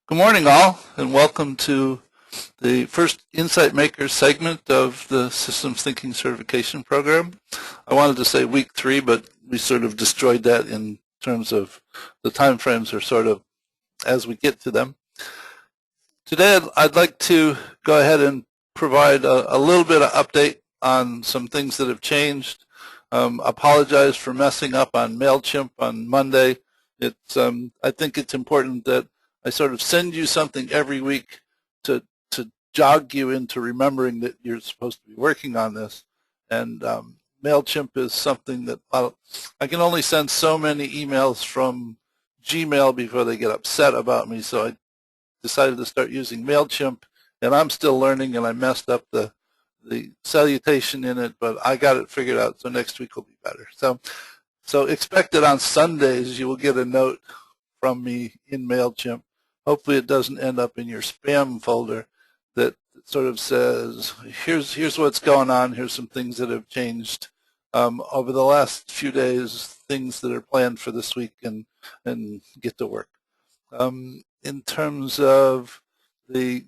Good morning, all, and welcome to the first Insight Maker segment of the Systems Thinking Certification Program. I wanted to say week 3, but we sort of destroyed that in terms of the time frames are sort of as we get to them. Today, I'd like to go ahead and provide a little bit of update on some things that have changed. Apologize for messing up on MailChimp on Monday. I think it's important that I sort of send you something every week to jog you into remembering that you're supposed to be working on this. And MailChimp is something that I can only send so many emails from Gmail before they get upset about me. So I decided to start using MailChimp, and I'm still learning, and I messed up the salutation in it, but I got it figured out, so next week will be better. So expect that on Sundays you will get a note from me in MailChimp. Hopefully it doesn't end up in your spam folder that sort of says, here's what's going on, here's some things that have changed over the last few days, things that are planned for this week, and get to work. In terms of a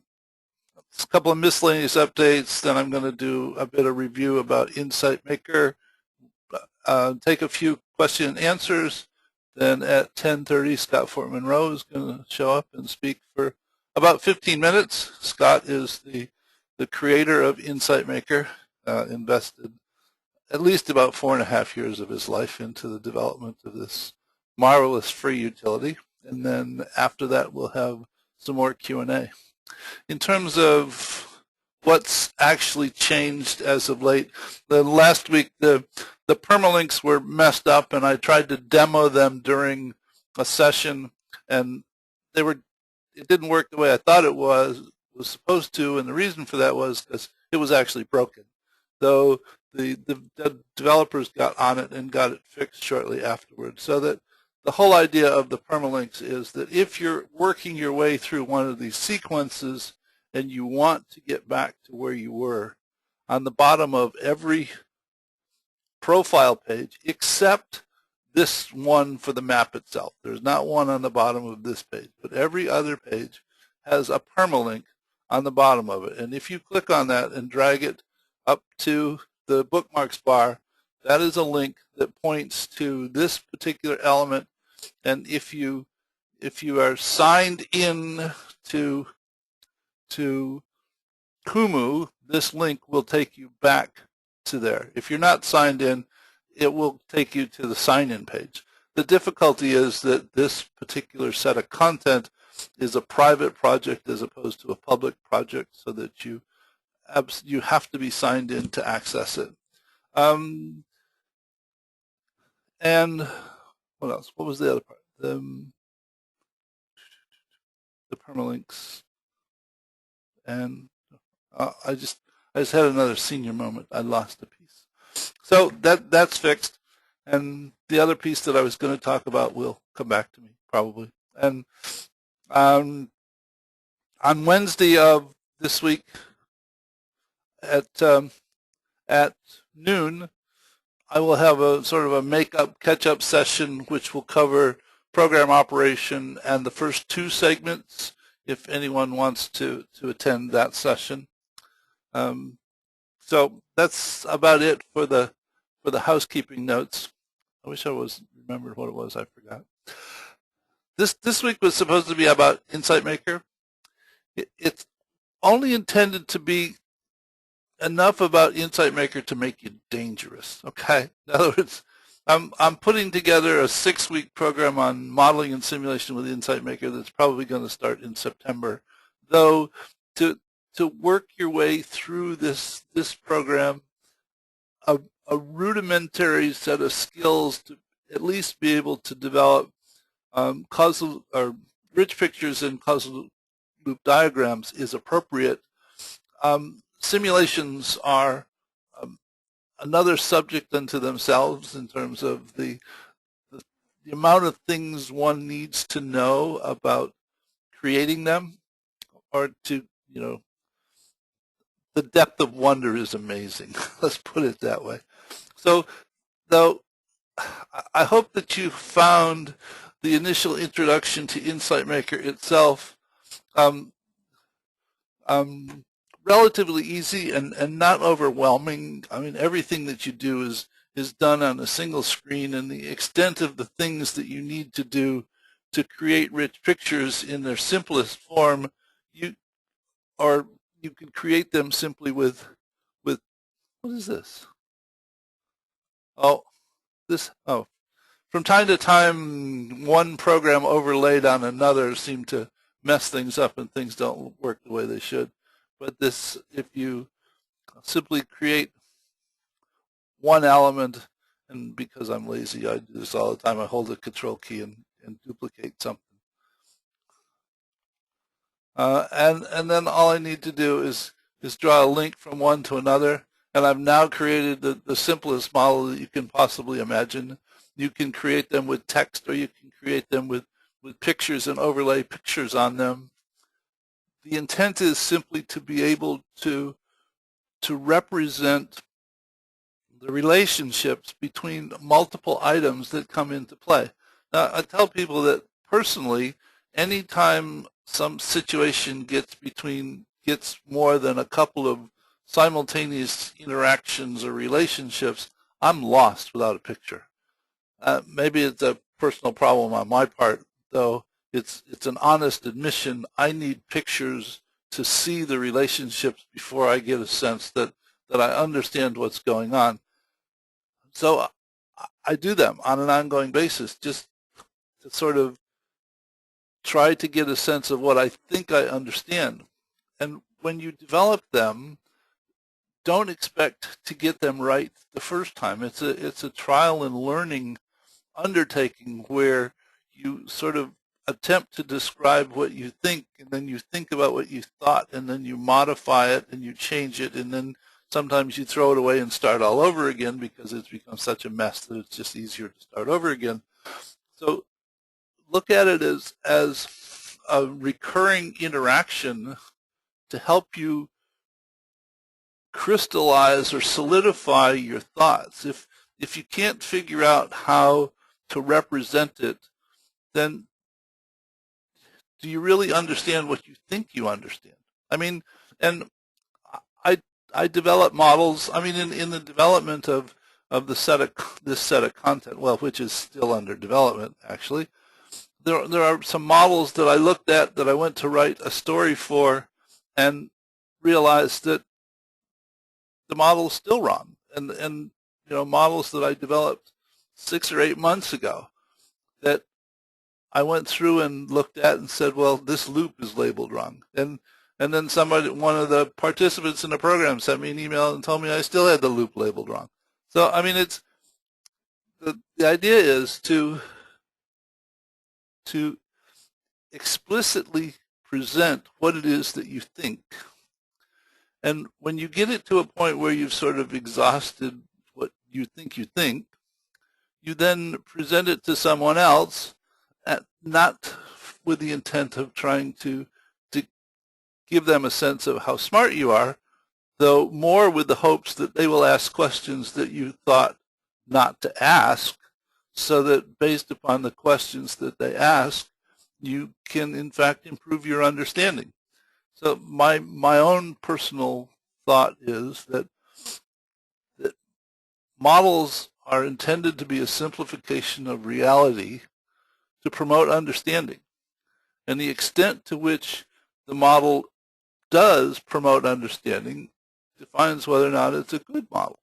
couple of miscellaneous updates, then I'm going to do a bit of review about Insight Maker, take a few question and answers. Then at 10:30, Scott Fortmann-Roe is going to show up and speak for about 15 minutes. Scott is the creator of Insight Maker, invested at least about 4.5 years of his life into the development of this marvelous free utility. And then after that, we'll have some more Q&A. In terms of what's actually changed as of late, last week the permalinks were messed up, and I tried to demo them during a session, and it didn't work the way I thought it was supposed to, and the reason for that was because it was actually broken. Though the developers got on it and got it fixed shortly afterwards. So that the whole idea of the permalinks is that if you're working your way through one of these sequences and you want to get back to where you were, on the bottom of every profile page, except this one for the map itself. There's not one on the bottom of this page, but every other page has a permalink on the bottom of it. And if you click on that and drag it up to the bookmarks bar, that is a link that points to this particular element. And if you are signed in to Kumu, this link will take you back to there. If you're not signed in, it will take you to the sign-in page. The difficulty is that this particular set of content is a private project as opposed to a public project, so that you have to be signed in to access it. And what else? What was the other part? The permalinks. And I just had another senior moment. I lost a piece. So that's fixed. And the other piece that I was going to talk about will come back to me probably. And on Wednesday of this week at noon, I will have a sort of a make-up, catch-up session which will cover program operation and the first 2 segments, if anyone wants to attend that session. So that's about it for the housekeeping notes. I wish I remembered what it was. I forgot. This week was supposed to be about Insight Maker. It's only intended to be enough about Insight Maker to make you dangerous. Okay. In other words, I'm putting together a 6-week program on modeling and simulation with Insight Maker that's probably going to start in September. Though to work your way through this program, a rudimentary set of skills to at least be able to develop causal or rich pictures and causal loop diagrams is appropriate. Simulations are another subject unto themselves in terms of the amount of things one needs to know about creating them, or to, the depth of wonder is amazing. Let's put it that way. So, though, I hope that you found the initial introduction to Insight Maker itself Um, relatively easy and not overwhelming. I mean, everything that you do is done on a single screen, and the extent of the things that you need to do to create rich pictures in their simplest form, you or you can create them simply with what is this? Oh, from time to time, one program overlaid on another seem to mess things up and things don't work the way they should. But this, if you simply create one element, and because I'm lazy, I do this all the time, I hold the control key and duplicate something. And then all I need to do is draw a link from one to another, and I've now created the simplest model that you can possibly imagine. You can create them with text, or you can create them with pictures and overlay pictures on them. The intent is simply to be able to represent the relationships between multiple items that come into play. Now, I tell people that personally, anytime some situation gets more than a couple of simultaneous interactions or relationships, I'm lost without a picture. Maybe it's a personal problem on my part, though it's an honest admission. I need pictures to see the relationships before I get a sense that I understand what's going on. So I do them on an ongoing basis just to sort of try to get a sense of what I think I understand. And when you develop them, don't expect to get them right the first time. It's a trial and learning undertaking where you sort of attempt to describe what you think, and then you think about what you thought, and then you modify it and you change it, and then sometimes you throw it away and start all over again because it's become such a mess that it's just easier to start over again. So look at it as a recurring interaction to help you crystallize or solidify your thoughts. If you can't figure out how to represent it, then do you really understand what you think you understand? I mean, and I develop models. I mean, in the development of this set of content, well, which is still under development actually, there are some models that I looked at that I went to write a story for, and realized that the model is still wrong. And you know, models that I developed 6 or 8 months ago that I went through and looked at and said, well, this loop is labeled wrong. And then one of the participants in the program sent me an email and told me I still had the loop labeled wrong. So, I mean, it's the idea is to explicitly present what it is that you think. And when you get it to a point where you've sort of exhausted what you think, you then present it to someone else, not with the intent of trying to give them a sense of how smart you are, though more with the hopes that they will ask questions that you thought not to ask, so that based upon the questions that they ask, you can in fact improve your understanding. So my own personal thought is that models are intended to be a simplification of reality to promote understanding. And the extent to which the model does promote understanding defines whether or not it's a good model.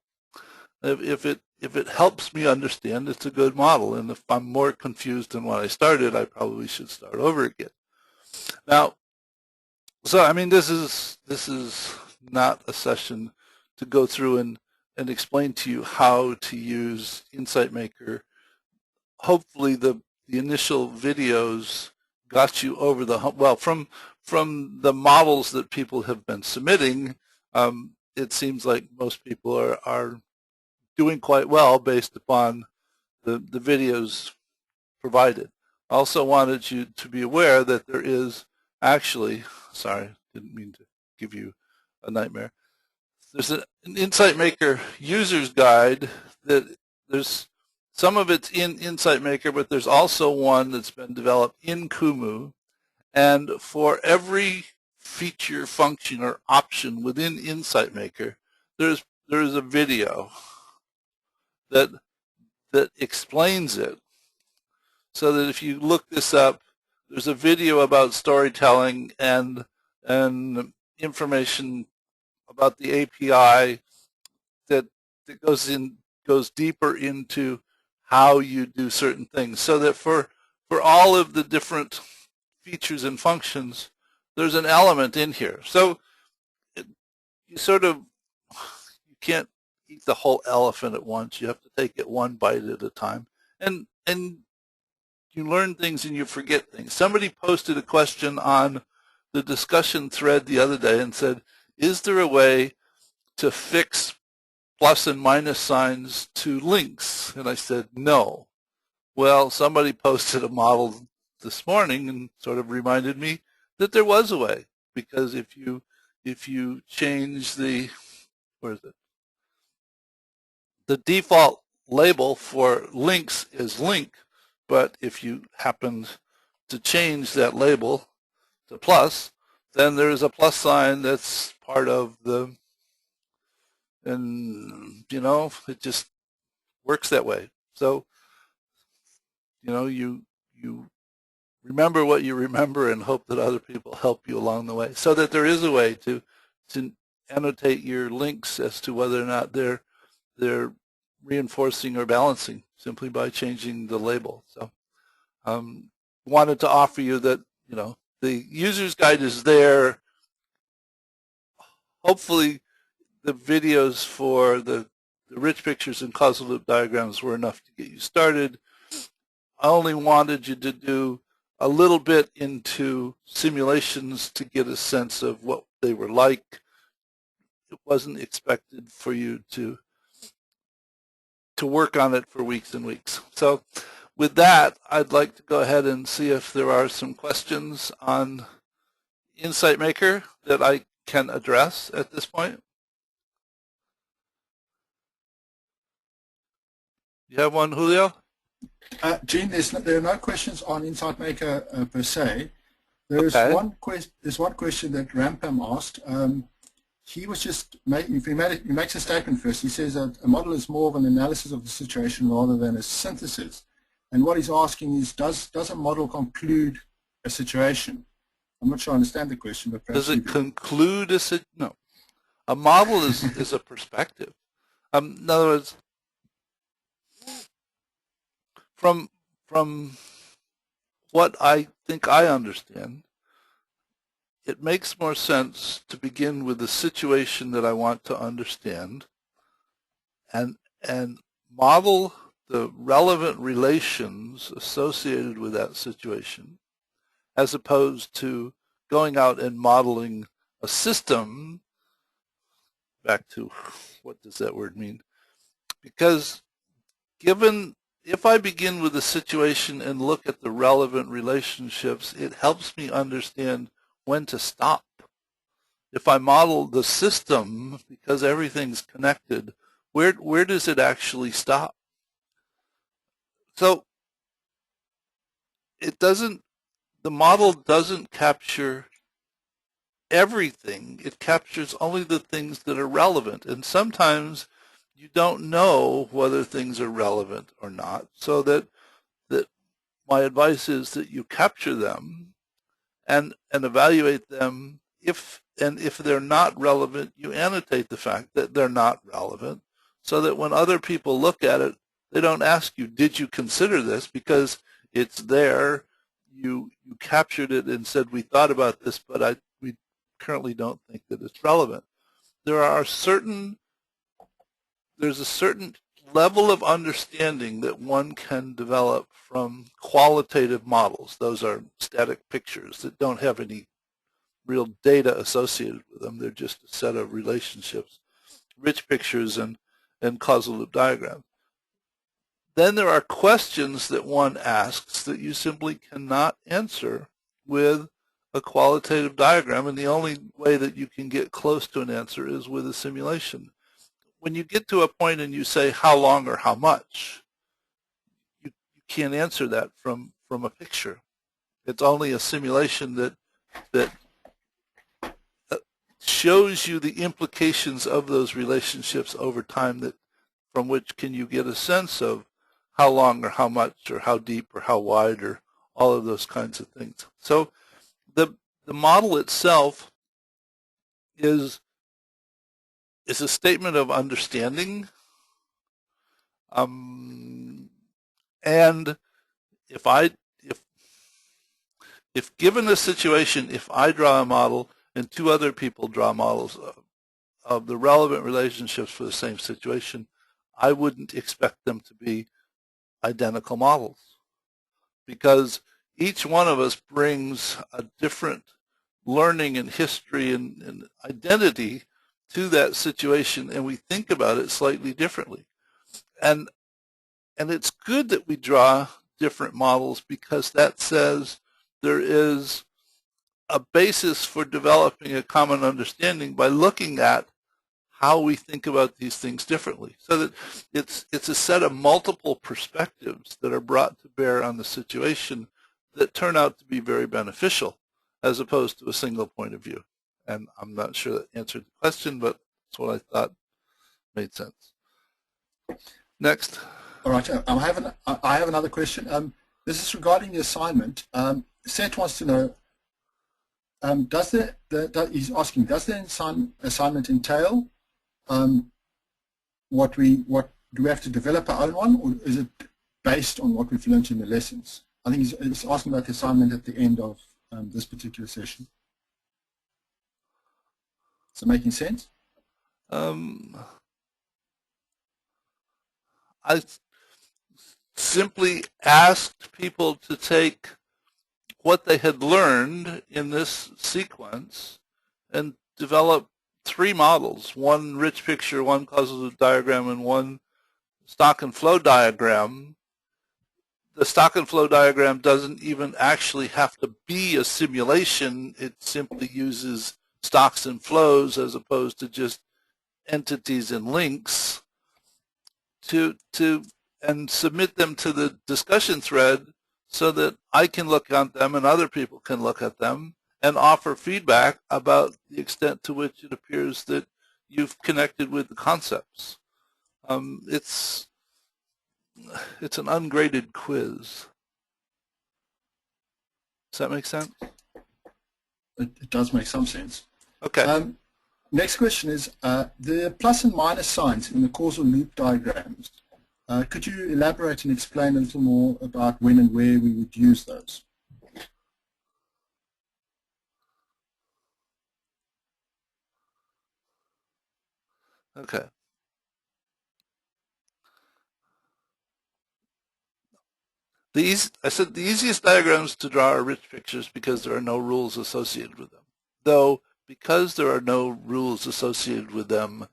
If it helps me understand, it's a good model. And if I'm more confused than when I started, I probably should start over again. Now, so I mean, this is not a session to go through and explain to you how to use Insight Maker. Hopefully the initial videos got you over the hump. Well, from the models that people have been submitting, it seems like most people are doing quite well based upon the videos provided. I also wanted you to be aware that there is actually, sorry, didn't mean to give you a nightmare. There's an Insight Maker user's guide that there's some of it's in Insight Maker, but there's also one that's been developed in Kumu, And for every feature, function, or option within Insight Maker, there's a video that explains it, so that if you look this up, there's a video about storytelling and information about the API that goes deeper into how you do certain things, so that for all of the different features and functions, there's an element in here. So you can't eat the whole elephant at once. You have to take it one bite at a time. And you learn things and you forget things. Somebody posted a question on the discussion thread the other day and said, is there a way to fix plus and minus signs to links? And I said, no. Well, somebody posted a model this morning and sort of reminded me that there was a way, because if you change the, where is it? The default label for links is link, but if you happen to change that label to plus, then there's a plus sign that's part of the, and it just works that way. So you remember what you remember and hope that other people help you along the way, so that there is a way to annotate your links as to whether or not they're reinforcing or balancing simply by changing the label. So wanted to offer you that, the user's guide is there. Hopefully the videos for the rich pictures and causal loop diagrams were enough to get you started. I only wanted you to do a little bit into simulations to get a sense of what they were like. It wasn't expected for you to work on it for weeks and weeks. So with that, I'd like to go ahead and see if there are some questions on Insight Maker that I can address at this point. You have one, Julio? Gene, there are no questions on Insight Maker per se. There's Okay. There's one question that Rampam asked. He was just he makes a statement first. He says that a model is more of an analysis of the situation rather than a synthesis. And what he's asking is, does a model conclude a situation? I'm not sure I understand the question, but perhaps does it conclude a situation? No. A model is a perspective. In other words, from what I think I understand, it makes more sense to begin with the situation that I want to understand and model the relevant relations associated with that situation, as opposed to going out and modeling a system. Back to, what does that word mean? Because if I begin with a situation and look at the relevant relationships, it helps me understand when to stop. If I model the system, because everything's connected, where does it actually stop? So the model doesn't capture everything. It captures only the things that are relevant. And sometimes you don't know whether things are relevant or not. So that my advice is that you capture them and evaluate them. If they're not relevant, you annotate the fact that they're not relevant, so that when other people look at it, they don't ask you, did you consider this? Because it's there. You captured it and said, we thought about this, but we currently don't think that it's relevant. There's a certain level of understanding that one can develop from qualitative models. Those are static pictures that don't have any real data associated with them. They're just a set of relationships, rich pictures and causal loop diagrams. Then there are questions that one asks that you simply cannot answer with a qualitative diagram, and the only way that you can get close to an answer is with a simulation. When you get to a point and you say how long or how much, you can't answer that from a picture. It's only a simulation that shows you the implications of those relationships over time, that from which can you get a sense of how long or how much or how deep or how wide or all of those kinds of things. So the model itself is a statement of understanding, and if given a situation, if I draw a model and two other people draw models of the relevant relationships for the same situation, I wouldn't expect them to be identical models, because each one of us brings a different learning and history and identity to that situation, and we think about it slightly differently. And it's good that we draw different models, because that says there is a basis for developing a common understanding by looking at how we think about these things differently, so that it's a set of multiple perspectives that are brought to bear on the situation that turn out to be very beneficial, as opposed to a single point of view. And I'm not sure that answered the question, but that's what I thought made sense. Next. All right, I have another question. This is regarding the assignment. Seth wants to know, he's asking, does the assignment entail do we have to develop our own one, or is it based on what we've learned in the lessons? I think he's asking about the assignment at the end of this particular session. Is it making sense? I simply asked people to take what they had learned in this sequence and develop three models: one rich picture, one causal diagram, and one stock and flow diagram. The stock and flow diagram doesn't even actually have to be a simulation. It simply uses stocks and flows as opposed to just entities and links and submit them to the discussion thread, so that I can look at them and other people can look at them and offer feedback about the extent to which it appears that you've connected with the concepts. It's an ungraded quiz. Does that make sense? It does make some sense. Okay. Next question is, the plus and minus signs in the causal loop diagrams. Could you elaborate and explain a little more about when and where we would use those? Okay. I said the easiest diagrams to draw are rich pictures, because there are no rules associated with them. Though, because there are no rules associated with them,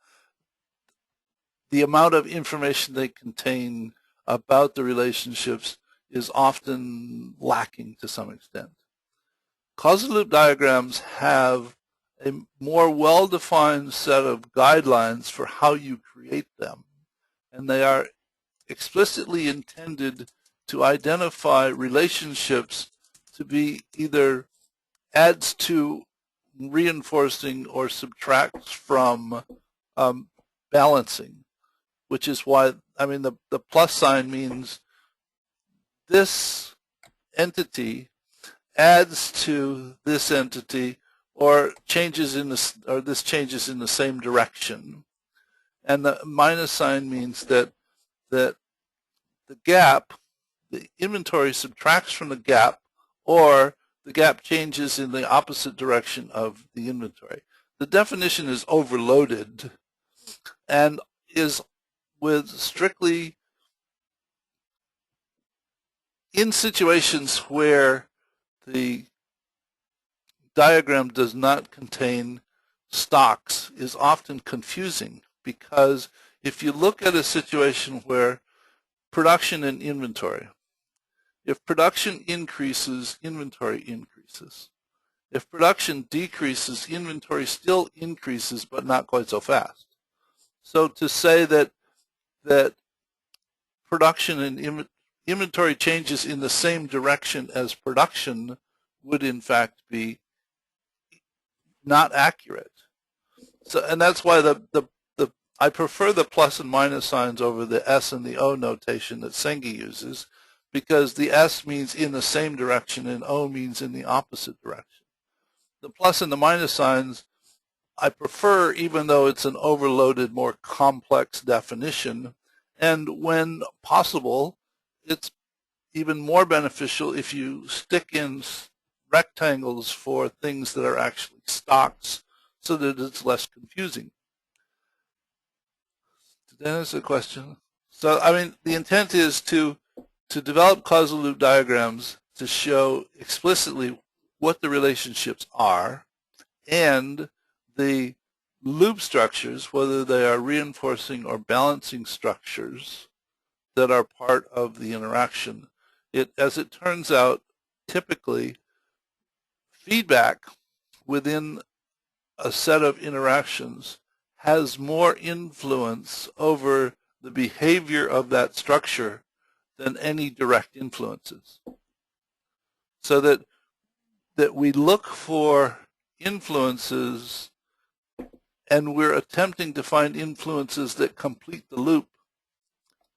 the amount of information they contain about the relationships is often lacking to some extent. Causal loop diagrams have a more well-defined set of guidelines for how you create them, and they are explicitly intended to identify relationships to be either adds to, reinforcing, or subtracts from balancing, which is why, I mean, the plus sign means this entity adds to this entity, or changes in this, or this changes in the same direction. And the minus sign means that the gap, the inventory subtracts from the gap, or the gap changes in the opposite direction of the inventory. The definition is overloaded and is with strictly in situations where the diagram does not contain stocks is often confusing, because if you look at a situation where production and inventory, if production increases, inventory increases. If production decreases, inventory still increases, but not quite so fast. So to say that production and inventory changes in the same direction as production would in fact be not accurate. So, and that's why I prefer the plus and minus signs over the S and the O notation that Senge uses, because the S means in the same direction and O means in the opposite direction. The plus and the minus signs I prefer, even though it's an overloaded, more complex definition, and when possible, it's even more beneficial if you stick in rectangles for things that are actually stocks so that it's less confusing. Did that answer the question? So, I mean, the intent is to develop causal loop diagrams to show explicitly what the relationships are, and the loop structures, whether they are reinforcing or balancing structures that are part of the interaction. As it turns out, typically feedback within a set of interactions has more influence over the behavior of that structure than any direct influences. So that we look for influences, and we're attempting to find influences that complete the loop,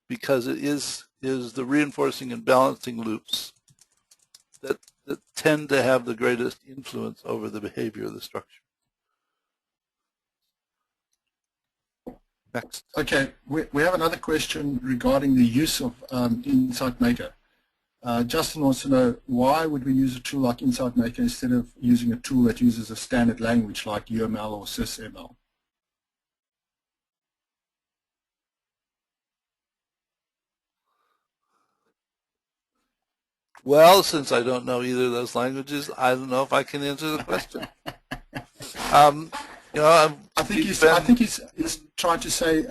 because it is the reinforcing and balancing loops that tend to have the greatest influence over the behavior of the structure. Next. Okay, we have another question regarding the use of Insight Maker. Justin wants to know, why would we use a tool like Insight Maker instead of using a tool that uses a standard language like UML or SysML? Well, since I don't know either of those languages, I don't know if I can answer the question. You know, I think he's trying to say,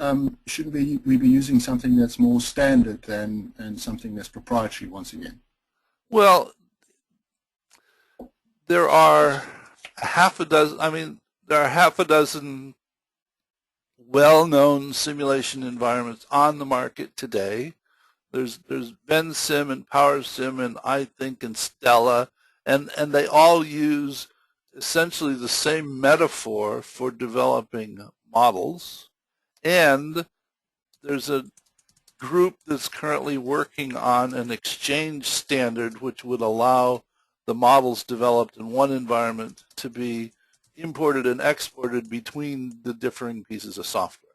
shouldn't we be using something that's more standard than something that's proprietary once again? Well, there are half a dozen. I mean, there are half a dozen well-known simulation environments on the market today. There's VenSim and PowerSim and iThink and Stella, and they all use essentially the same metaphor for developing models. And there's a group that's currently working on an exchange standard which would allow the models developed in one environment to be imported and exported between the differing pieces of software.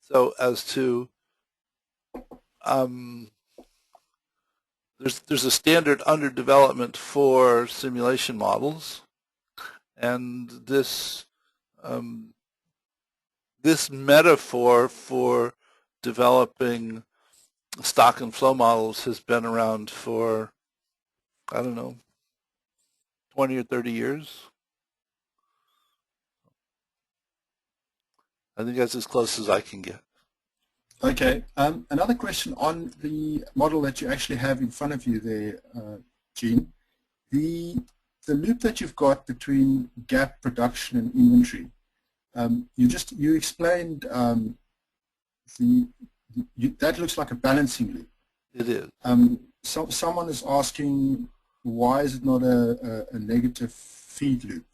So as to there's a standard under development for simulation models, and this this metaphor for developing stock and flow models has been around for, I don't know, 20 or 30 years. I think that's as close as I can get. Okay. Another question on the model that you actually have in front of you there, Gene. The loop that you've got between gap, production, and inventory. You explained that looks like a balancing loop. It is. Someone is asking, why is it not a negative feed loop?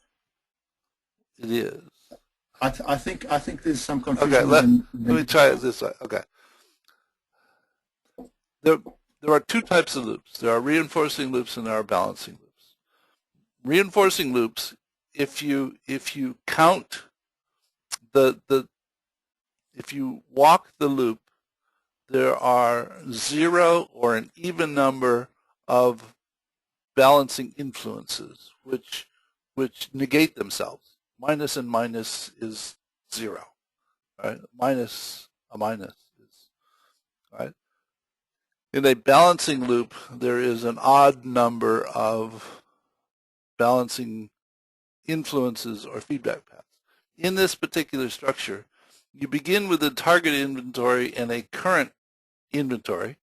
It is. I think there's some confusion. Okay, let me try it this way. Okay. There are two types of loops. There are reinforcing loops and there are balancing loops. Reinforcing loops, if you count if you walk the loop, there are 0 or an even number of balancing influences which negate themselves. Minus and minus is 0, right? Minus a minus is, right? In a balancing loop, there is an odd number of balancing influences or feedback paths. In this particular structure, you begin with a target inventory and a current inventory.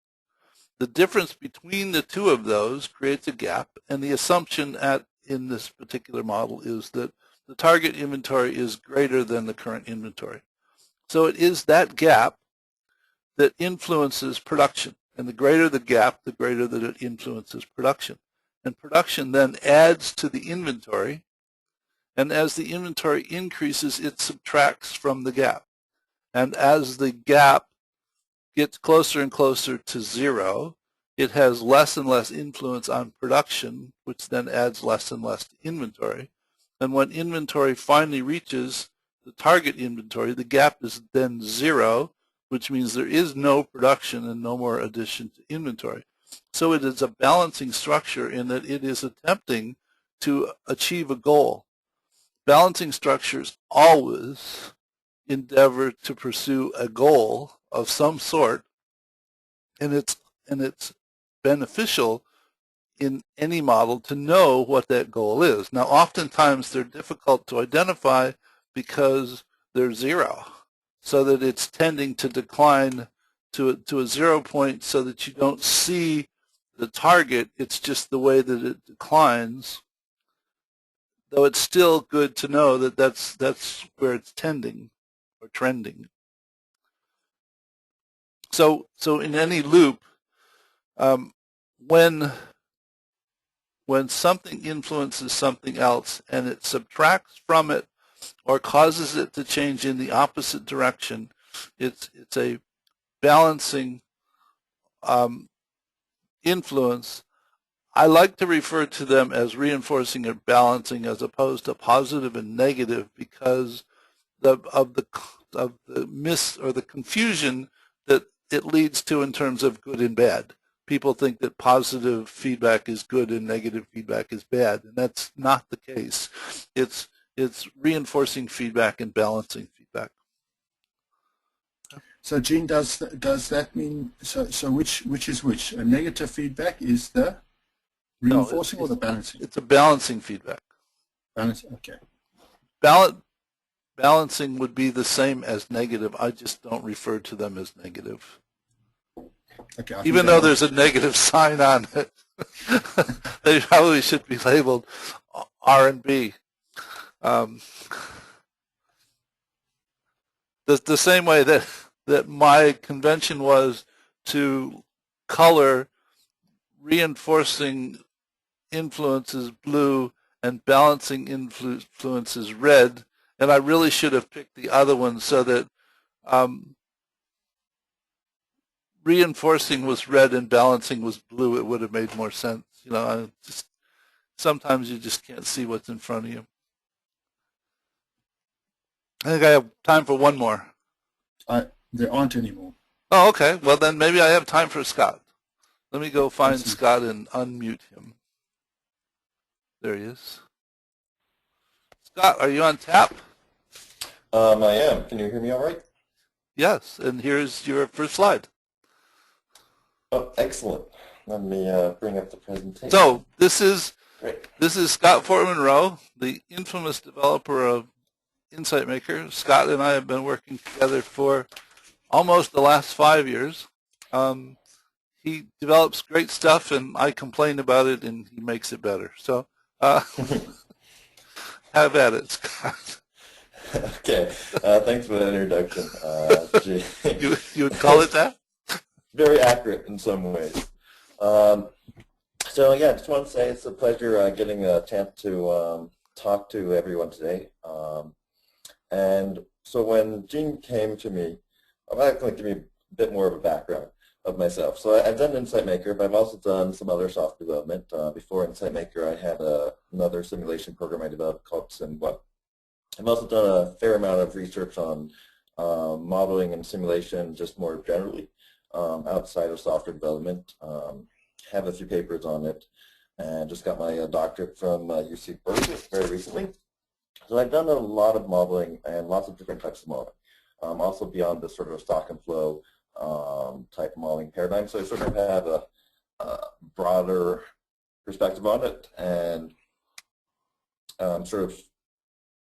The difference between the two of those creates a gap, and the assumption in this particular model is that the target inventory is greater than the current inventory. So it is that gap that influences production. And the greater the gap, the greater that it influences production. And production then adds to the inventory. And as the inventory increases, it subtracts from the gap. And as the gap gets closer and closer to zero, it has less and less influence on production, which then adds less and less to inventory. And when inventory finally reaches the target inventory, the gap is then zero, which means there is no production and no more addition to inventory. So it is a balancing structure in that it is attempting to achieve a goal. Balancing structures always endeavor to pursue a goal of some sort, and it's beneficial in any model to know what that goal is. Now, oftentimes they're difficult to identify because they're zero, so that it's tending to decline to a 0 point so that you don't see the target. It's just the way that it declines, though it's still good to know that that's where it's tending or trending. So in any loop, when something influences something else and it subtracts from it or causes it to change in the opposite direction, it's a balancing influence. I like to refer to them as reinforcing or balancing as opposed to positive and negative because of the miss or the confusion that it leads to in terms of good and bad. People think that positive feedback is good and negative feedback is bad, and that's not the case. It's reinforcing feedback and balancing feedback. So, Gene, does that mean so which is which? A negative feedback is the reinforcing or the balancing? It's a balancing feedback. Balancing, okay. Balancing would be the same as negative. I just don't refer to them as negative. Okay, even though there's a negative sign on it. They probably should be labeled R and B. The same way that my convention was to color reinforcing influences blue and balancing influences red, and I really should have picked the other one so that reinforcing was red and balancing was blue. It would have made more sense. You know, sometimes you just can't see what's in front of you. I think I have time for one more. There aren't any more. Oh, okay. Well, then maybe I have time for Scott. Let me go find Scott and unmute him. There he is. Scott, are you on tap? I am. Can you hear me all right? Yes, and here's your first slide. Oh, excellent. Let me bring up the presentation. So this is Scott Fortmann-Roe, the infamous developer of Insight Maker. Scott and I have been working together for almost the last 5 years. He develops great stuff, and I complain about it, and he makes it better. So have at it, Scott. Okay. Thanks for that introduction. You would call it that? Very accurate in some ways. So yeah, I just want to say it's a pleasure getting a chance to talk to everyone today. And so when Gene came to me, I'm going to give you a bit more of a background of myself. So I've done Insight Maker, but I've also done some other software development. Before Insight Maker, I had another simulation program I developed called SimWhat. I've also done a fair amount of research on modeling and simulation just more generally outside of software development. Have a few papers on it, and just got my doctorate from UC Berkeley very recently. So I've done a lot of modeling and lots of different types of modeling, also beyond the sort of stock and flow type modeling paradigm. So I sort of have a broader perspective on it, and sort of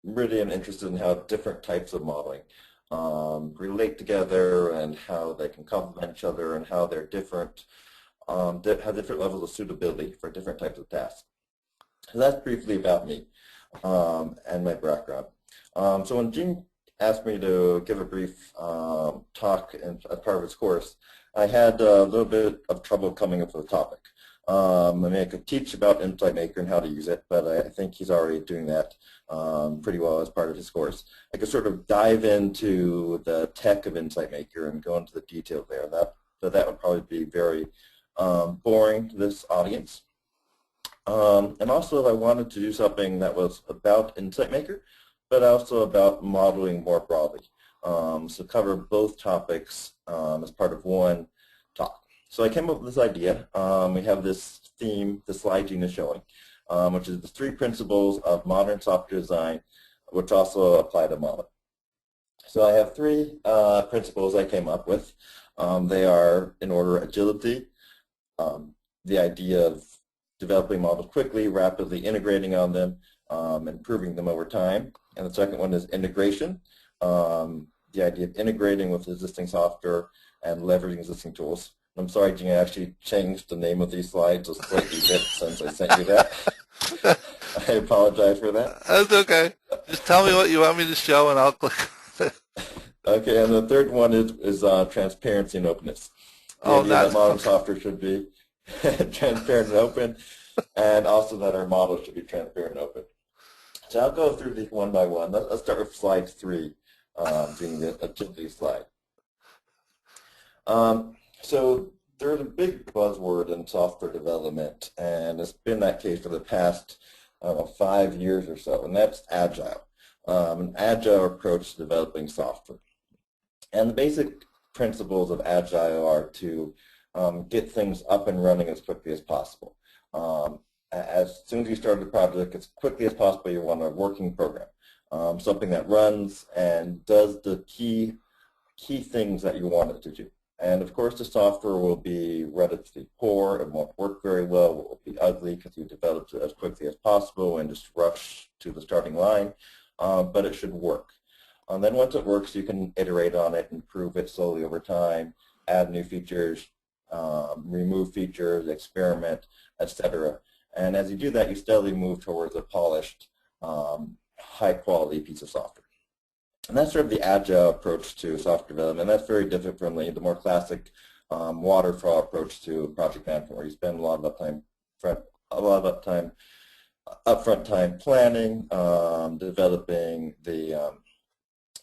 really am interested in how different types of modeling relate together and how they can complement each other and how they're different, have different levels of suitability for different types of tasks. So that's briefly about me and my background. So when Gene asked me to give a brief talk as part of his course, I had a little bit of trouble coming up with a topic. I mean, I could teach about Insight Maker and how to use it, but I think he's already doing that pretty well as part of his course. I could sort of dive into the tech of Insight Maker and go into the details there. That would probably be very boring to this audience. And also I wanted to do something that was about Insight Maker, but also about modeling more broadly. So cover both topics as part of one talk. So I came up with this idea. We have this theme, the slide Gene is showing, which is the 3 principles of modern software design, which also apply to modeling. So I have 3 principles I came up with. They are, in order, agility, the idea of developing models quickly, rapidly integrating on them, improving them over time. And the second one is integration, the idea of integrating with existing software and leveraging existing tools. I'm sorry, Gene, I actually changed the name of these slides a slightly bit since I sent you that. I apologize for that. That's okay. Just tell me what you want me to show and I'll click on it. Okay, and the third one is transparency and openness. The idea that modern software should be transparent and open, and also that our models should be transparent and open. So I'll go through these one by one. Let's start with slide 3, being the agility slide. So there's a big buzzword in software development, and it's been that case for the past 5 years or so, and that's agile, an agile approach to developing software. And the basic principles of agile are to get things up and running as quickly as possible. As soon as you start the project, as quickly as possible, you want a working program, something that runs and does the key things that you want it to do. And of course, the software will be relatively poor, it won't work very well, it will be ugly because you developed it as quickly as possible and just rush to the starting line, but it should work. And then once it works, you can iterate on it, improve it slowly over time, add new features, remove features, experiment, etc. And as you do that, you steadily move towards a polished, high-quality piece of software. And that's sort of the agile approach to software development. That's very different from the more classic waterfall approach to project management, where you spend a lot of upfront time planning, developing the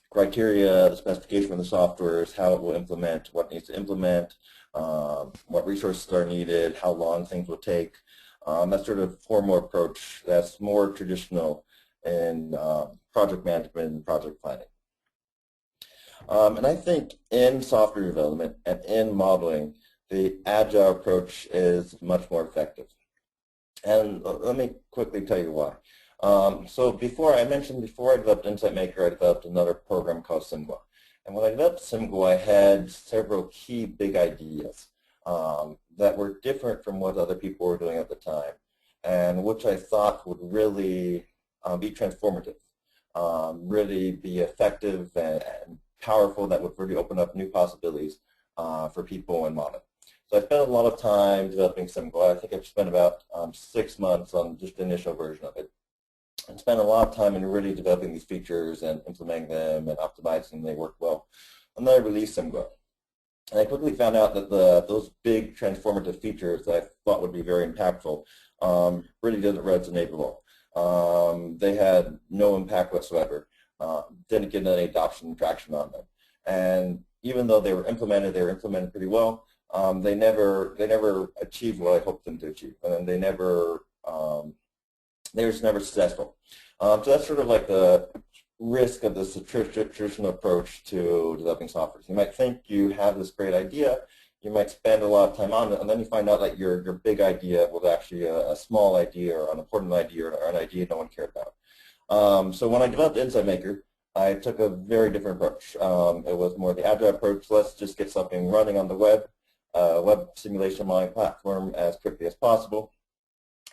criteria, the specification of the softwares, how it will implement, what needs to implement, what resources are needed, how long things will take. That sort of formal approach that's more traditional in project management and project planning. And I think in software development and in modeling, the agile approach is much more effective. And let me quickly tell you why. So before I developed Insight Maker, I developed another program called SimGua. And when I developed SimGua, I had several key big ideas that were different from what other people were doing at the time, and which I thought would really be transformative, really be effective and powerful, that would really open up new possibilities for people in modeling. So I spent a lot of time developing SimGua. I think I've spent about 6 months on just the initial version of it, and spent a lot of time in really developing these features and implementing them and optimizing them. They work well. And then I released SimGua. And I quickly found out that those big transformative features that I thought would be very impactful really didn't resonate at all. They had no impact whatsoever. Didn't get any adoption and traction on them. And even though they were implemented pretty well, they never achieved what I hoped them to achieve. And they were just never successful. So that's sort of like the risk of this traditional approach to developing software. You might think you have this great idea, you might spend a lot of time on it, and then you find out that your big idea was actually a small idea or an important idea or an idea no one cared about. So when I developed Insight Maker, I took a very different approach. It was more the agile approach. Let's just get something running on the web simulation modeling platform as quickly as possible,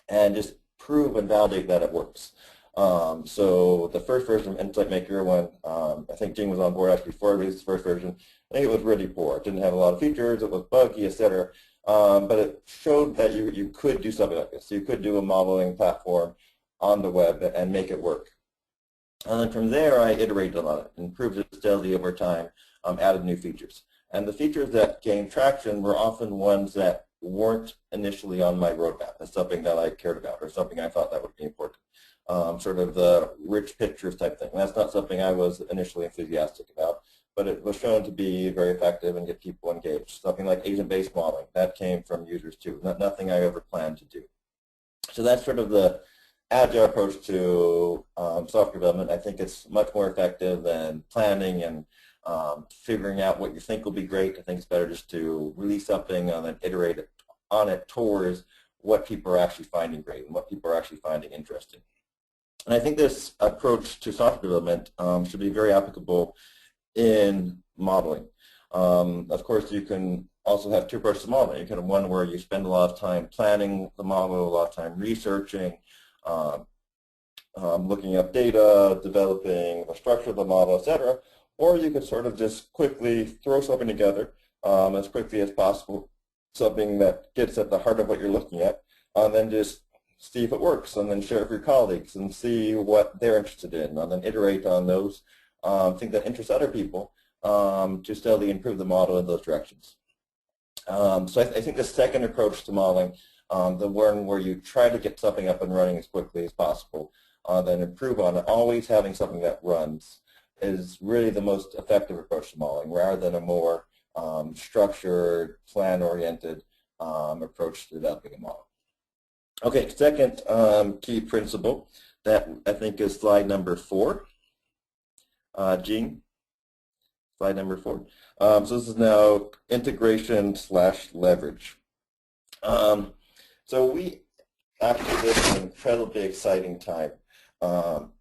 and just prove and validate that it works. So the first version of Insight Maker, when I think Gene was on board actually before I released the first version, I think it was really poor. It didn't have a lot of features, it was buggy, etc. But it showed that you could do something like this. You could do a modeling platform on the web and make it work. And then from there, I iterated on it, improved it steadily over time, added new features. And the features that gained traction were often ones that weren't initially on my roadmap as something that I cared about or something I thought that would be important. Sort of the rich pictures type thing. And that's not something I was initially enthusiastic about, but it was shown to be very effective and get people engaged. Something like agent-based modeling, that came from users too, nothing I ever planned to do. So that's sort of the agile approach to software development. I think it's much more effective than planning and figuring out what you think will be great. I think it's better just to release something and then iterate on it towards what people are actually finding great and what people are actually finding interesting. And I think this approach to software development should be very applicable in modeling. Of course, you can also have two approaches to modeling. You can have one where you spend a lot of time planning the model, a lot of time researching, looking up data, developing the structure of the model, etc. Or you could sort of just quickly throw something together as quickly as possible, something that gets at the heart of what you're looking at, and then just see if it works, and then share it with your colleagues and see what they're interested in, and then iterate on those things that interest other people to steadily improve the model in those directions. So I think the second approach to modeling, the one where you try to get something up and running as quickly as possible, then improve on it, always having something that runs, is really the most effective approach to modeling, rather than a more structured, plan-oriented approach to developing a model. Okay, second key principle that I think is slide number 4. Gene, slide number 4. So this is now integration / leverage. So we actually live in an incredibly exciting time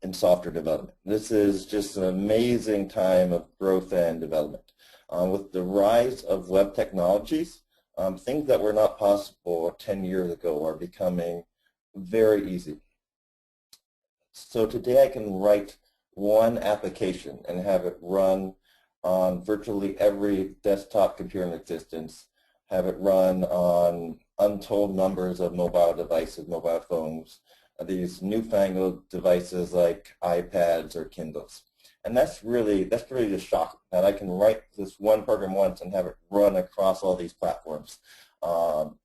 in software development. This is just an amazing time of growth and development. With the rise of web technologies, things that were not possible 10 years ago are becoming very easy. So today I can write one application and have it run on virtually every desktop computer in existence, have it run on untold numbers of mobile devices, mobile phones, these newfangled devices like iPads or Kindles. And that's really just shocking that I can write this one program once and have it run across all these platforms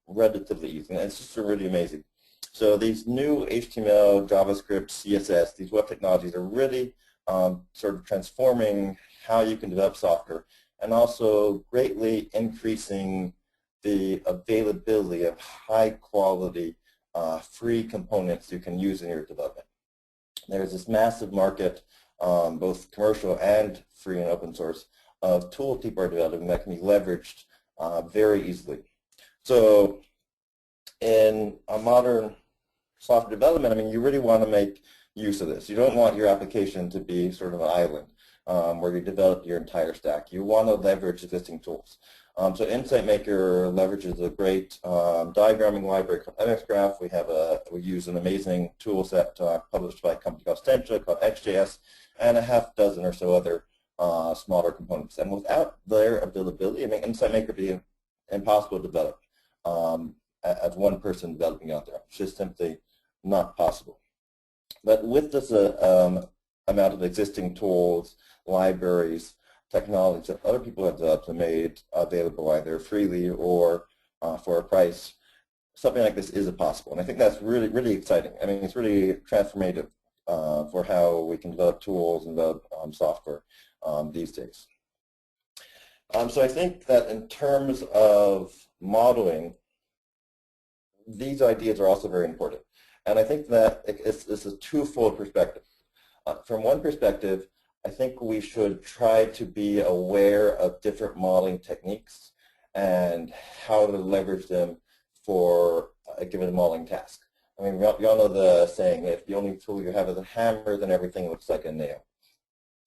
relatively easy. And it's just really amazing. So these new HTML, JavaScript, CSS, these web technologies are really sort of transforming how you can develop software, and also greatly increasing the availability of high quality free components you can use in your development. There's this massive market, both commercial and free and open source, of tools people are developing that can be leveraged very easily. So in a modern software development, I mean, you really want to make use of this. You don't want your application to be sort of an island where you develop your entire stack. You want to leverage existing tools. So Insight Maker leverages a great diagramming library called xRev. We use an amazing tool set published by a company called Stencha called XJS, and a half dozen or so other smaller components. And without their availability, I mean, Insight Maker would be impossible to develop as one person developing out there. It's just simply not possible. But with this amount of existing tools, libraries, technology that other people have developed and made available either freely or for a price, something like this is possible. And I think that's really, really exciting. I mean, it's really transformative for how we can develop tools and develop software these days. So I think that in terms of modeling, these ideas are also very important. And I think that it's a twofold perspective. From one perspective, I think we should try to be aware of different modeling techniques and how to leverage them for a given modeling task. I mean, we all know the saying, if the only tool you have is a hammer, then everything looks like a nail.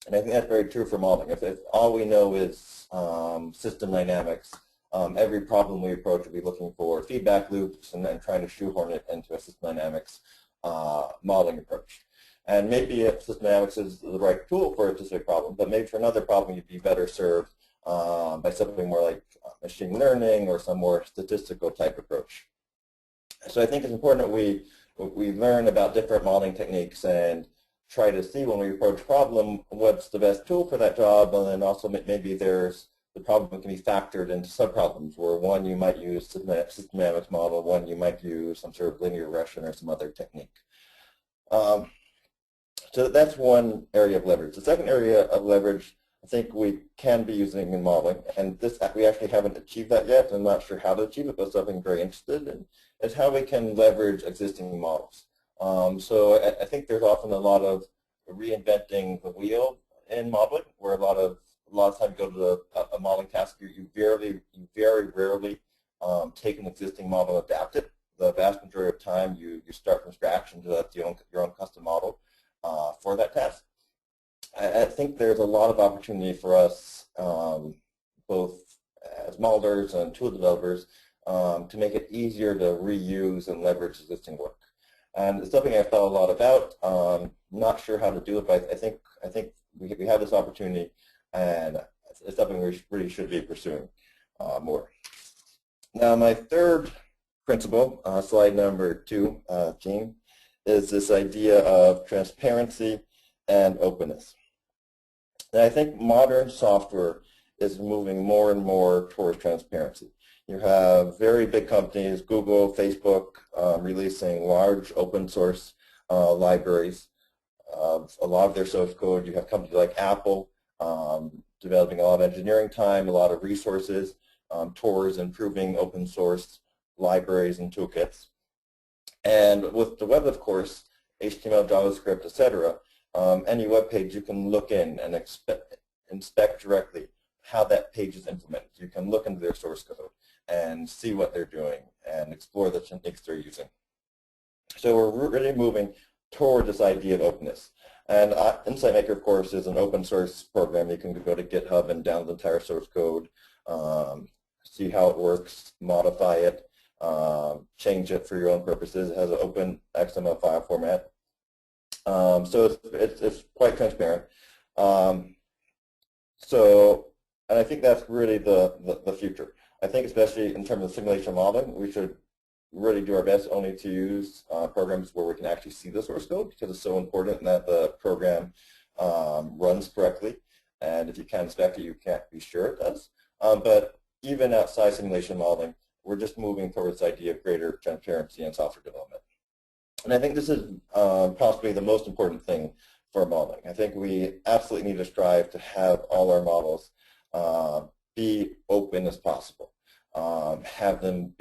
And I think that's very true for modeling. If all we know is system dynamics, every problem we approach will be looking for feedback loops and then trying to shoehorn it into a system dynamics modeling approach. And maybe if system dynamics is the right tool for a specific problem, but maybe for another problem you'd be better served by something more like machine learning or some more statistical type approach. So I think it's important that we learn about different modeling techniques and try to see when we approach a problem what's the best tool for that job, and then also maybe there's the problem can be factored into subproblems, where one you might use system dynamics model, one you might use some sort of linear regression or some other technique. So that's one area of leverage. The second area of leverage I think we can be using in modeling, and this we actually haven't achieved that yet. I'm not sure how to achieve it, but something I'm very interested in is how we can leverage existing models. So I think there's often a lot of reinventing the wheel in modeling, where a lot of time you go to a modeling task, you very rarely take an existing model and adapt it. The vast majority of time, you start from scratch and develop your own custom model for that task. I think there's a lot of opportunity for us, both as modelers and tool developers, to make it easier to reuse and leverage existing work. And it's something I've thought a lot about. Not sure how to do it, but I think we have this opportunity, and it's something we really should be pursuing more. Now, my third principle, slide number 2, Gene, is this idea of transparency and openness. And I think modern software is moving more and more towards transparency. You have very big companies, Google, Facebook, releasing large open source libraries of a lot of their source code. You have companies like Apple developing a lot of engineering time, a lot of resources towards improving open source libraries and toolkits. And with the web, of course, HTML, JavaScript, etc., any web page you can look in and inspect directly how that page is implemented. You can look into their source code and see what they're doing and explore the techniques they're using. So we're really moving toward this idea of openness. And InsightMaker, of course, is an open source program. You can go to GitHub and download the entire source code, see how it works, modify it, change it for your own purposes. It has an open XML file format. So it's quite transparent. And I think that's really the future. I think especially in terms of simulation modeling, we should really do our best only to use programs where we can actually see the source code, because it's so important that the program runs correctly. And if you can't inspect it, you can't be sure it does. But even outside simulation modeling, we're just moving towards the idea of greater transparency in software development. And I think this is possibly the most important thing for modeling. I think we absolutely need to strive to have all our models be open as possible. Have them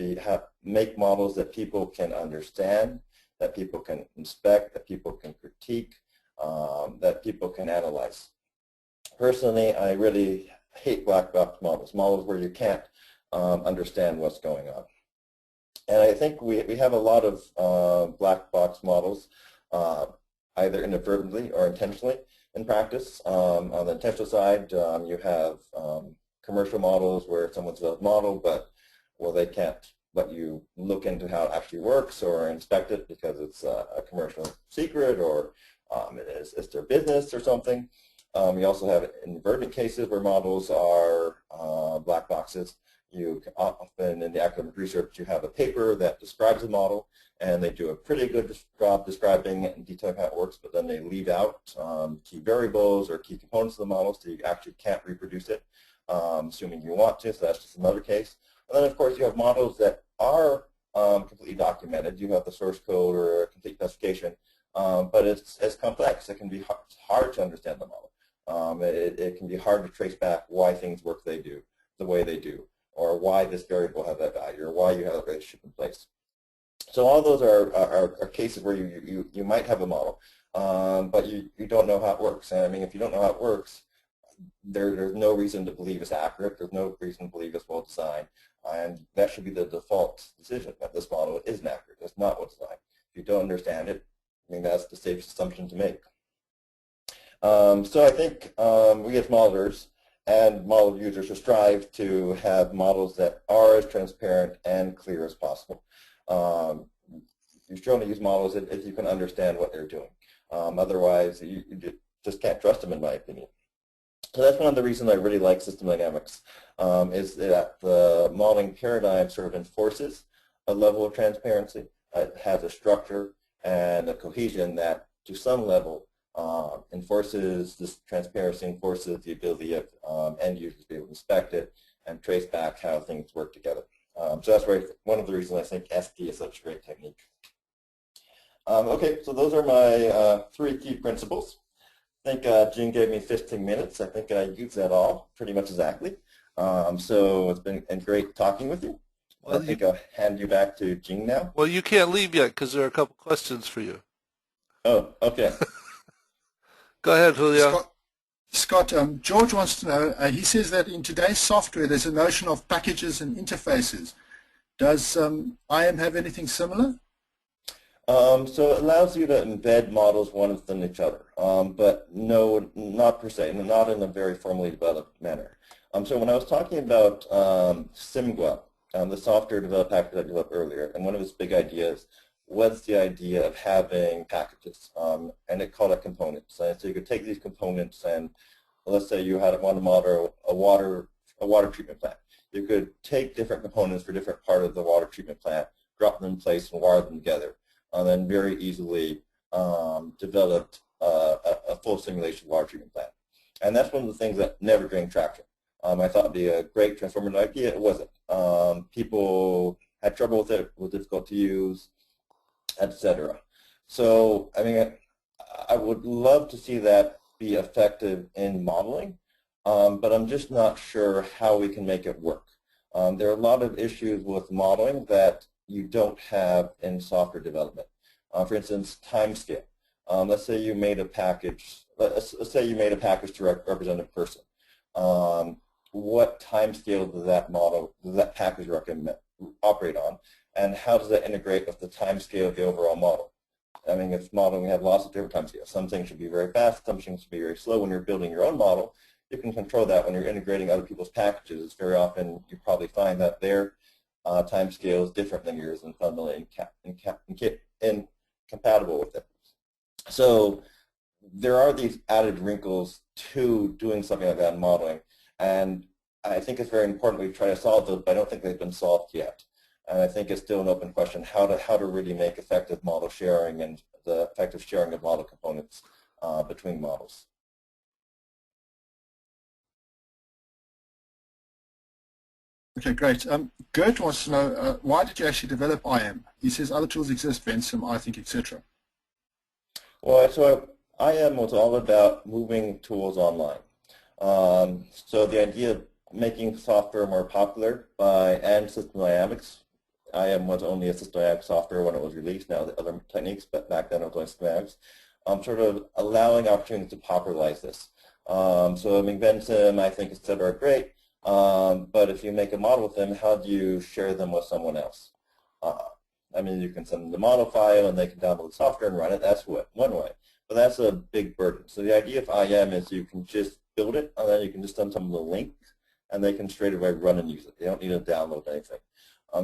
make models that people can understand, that people can inspect, that people can critique, that people can analyze. Personally, I really hate black box models where you can't understand what's going on. And I think we have a lot of black box models, either inadvertently or intentionally in practice. On the intentional side, you have commercial models where someone's a model, but they can't let you look into how it actually works or inspect it because it's a commercial secret, or it's their business or something. You also have inadvertent cases where models are black boxes. You often, in the academic research, you have a paper that describes a model, and they do a pretty good job describing it and detailing how it works, but then they leave out key variables or key components of the model, so you actually can't reproduce it, assuming you want to, so that's just another case. And then, of course, you have models that are completely documented. You have the source code or a complete specification, but it's complex. It can be hard to understand the model. It can be hard to trace back why things work the way they do, or why this variable has that value, or why you have a relationship in place. So all those are cases where you might have a model, but you don't know how it works. And I mean, if you don't know how it works, there's no reason to believe it's accurate. There's no reason to believe it's well designed. And that should be the default decision, that this model isn't accurate. It's not well designed. If you don't understand it, I mean, that's the safest assumption to make. So I think we as modelers and model users should strive to have models that are as transparent and clear as possible. You should only use models if you can understand what they're doing. Otherwise, you just can't trust them, in my opinion. So that's one of the reasons I really like system dynamics, is that the modeling paradigm sort of enforces a level of transparency. It has a structure and a cohesion that, to some level, enforces this transparency, enforces the ability of end users to be able to inspect it and trace back how things work together. So that's one of the reasons I think SD is such a great technique. Okay, so those are my 3 key principles. I think Jing gave me 15 minutes. I think I used that all pretty much exactly. So it's been great talking with you. Well, I think I'll hand you back to Jing now. Well, you can't leave yet because there are a couple questions for you. Oh, okay. Go ahead, Julio. Scott, George wants to know, he says that in today's software there's a notion of packages and interfaces. Does IM have anything similar? So it allows you to embed models one within each other, but no, not per se, not in a very formally developed manner. So when I was talking about SimGua, the software developed package I developed earlier, and one of its big ideas was the idea of having packages, and it called it components. So you could take these components and let's say you want to model a water treatment plant. You could take different components for different part of the water treatment plant, drop them in place and wire them together, and then very easily developed a full simulation water treatment plant. And that's one of the things that never gained traction. I thought it would be a great transformative idea. It wasn't. People had trouble with it. It was difficult to use, etc. So, I mean, I would love to see that be effective in modeling, but I'm just not sure how we can make it work. There are a lot of issues with modeling that you don't have in software development. For instance, time scale. Let's say you made a package. Let's say you made a package to represent a person. What time scale does that package operate on, and how does that integrate with the time scale of the overall model? I mean, if modeling, we have lots of different time scales. Some things should be very fast, some things should be very slow. When you're building your own model, you can control that. When you're integrating other people's packages, it's very often you probably find that their time scale is different than yours and fundamentally incompatible with it. So there are these added wrinkles to doing something like that in modeling, and I think it's very important we try to solve those, but I don't think they've been solved yet. And I think it's still an open question how to really make effective model sharing and the effective sharing of model components between models. Okay, great. Gert wants to know, why did you actually develop IM? He says other tools exist, Vensim, I think, etc. Well, so IM was all about moving tools online. So the idea of making software more popular and system dynamics. IM was only a system dynamics software when it was released, now the other techniques, but back then it was only system dynamics. Sort of allowing opportunities to popularize this. So I mean, Vensim, I think, etc. are great, but if you make a model with them, how do you share them with someone else? I mean, you can send them the model file and they can download the software and run it. That's one way, but that's a big burden. So the idea of IM is you can just build it and then you can just send them the link and they can straight away run and use it. They don't need to download anything.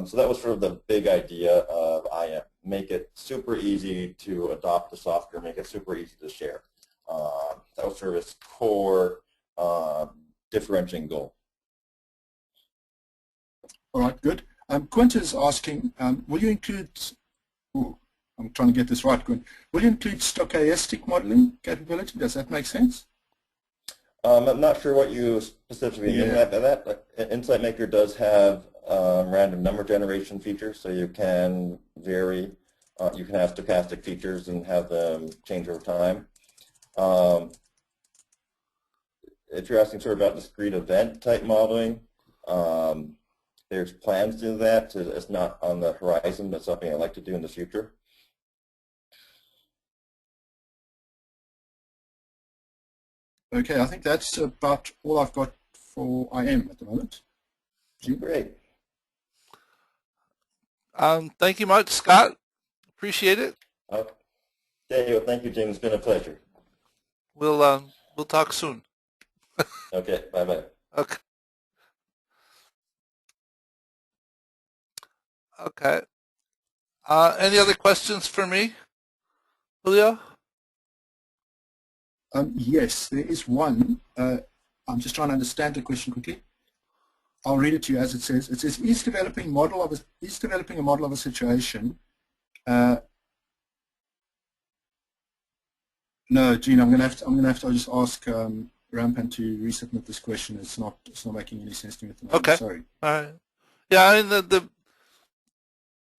So that was sort of the big idea of IM. Make it super easy to adopt the software, make it super easy to share. That was sort of its core differentiating goal. All right, good. Quint is asking, will you include, I'm trying to get this right, Quint, will you include stochastic modeling capability? Does that make sense? I'm not sure what you specifically mean by that, but Insight Maker does have random number generation features, so you can vary, you can have stochastic features and have them change over time. If you're asking sort of about discrete event type modeling, there's plans to do that. It's not on the horizon, but something I'd like to do in the future. Okay, I think that's about all I've got for IM at the moment. Great. Thank you much, Scott. Appreciate it. Okay. Well, thank you, Jim. It's been a pleasure. We'll talk soon. Okay. Bye-bye. Okay. Okay. Any other questions for me, Julio? Yes, there is one. I'm just trying to understand the question quickly. I'll read it to you as it says. It says, is developing a model of a situation No, Gene, I'm gonna have to. I'll just ask Rampan to resubmit this question. It's not making any sense to me at the moment. Okay. Sorry. All right. Yeah, I mean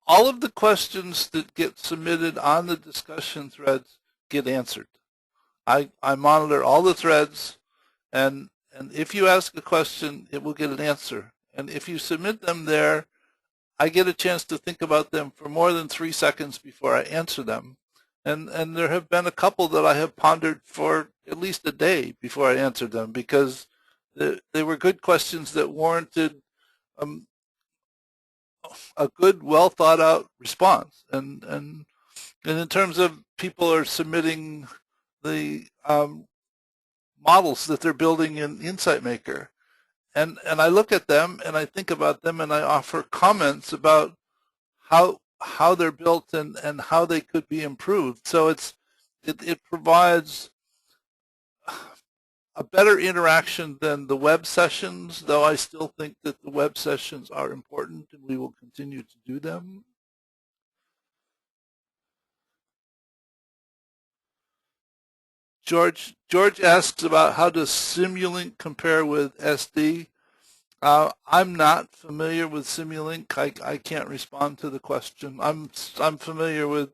all of the questions that get submitted on the discussion threads get answered. I monitor all the threads, and if you ask a question, it will get an answer. And if you submit them there, I get a chance to think about them for more than 3 seconds before I answer them. And there have been a couple that I have pondered for at least a day before I answered them, because they were good questions that warranted a good, well thought out response. And in terms of people are submitting the models that they're building in Insight Maker, and I look at them and I think about them and I offer comments about how they're built and how they could be improved. So it provides a better interaction than the web sessions, though I still think that the web sessions are important and we will continue to do them. George asks about how does Simulink compare with SD. I'm not familiar with Simulink. I can't respond to the question. I'm familiar with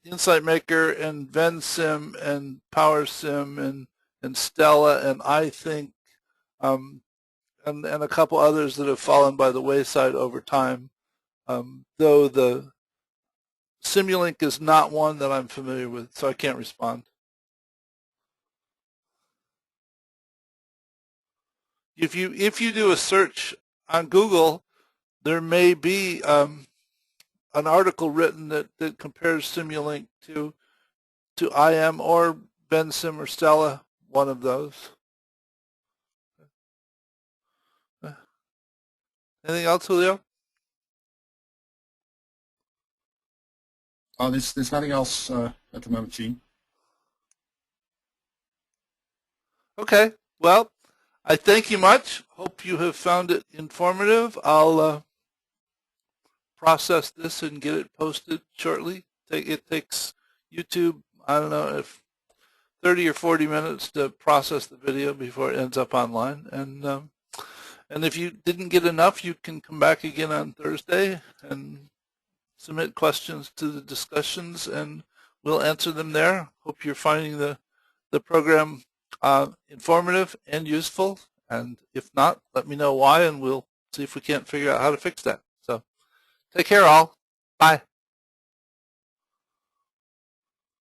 Insight Maker and VenSim and PowerSim and Stella, and I think and a couple others that have fallen by the wayside over time. Though the Simulink is not one that I'm familiar with, so I can't respond. If you do a search on Google, there may be an article written that compares Simulink to IM or VenSim or Stella, one of those. Anything else, Julio? There's nothing else at the moment, Gene. Okay. Well, I thank you much. Hope you have found it informative. I'll process this and get it posted shortly. It takes YouTube, I don't know, if 30 or 40 minutes to process the video before it ends up online. And if you didn't get enough, you can come back again on Thursday and submit questions to the discussions, and we'll answer them there. Hope you're finding the program informative and useful. And if not, let me know why, and we'll see if we can't figure out how to fix that. So take care, all. Bye.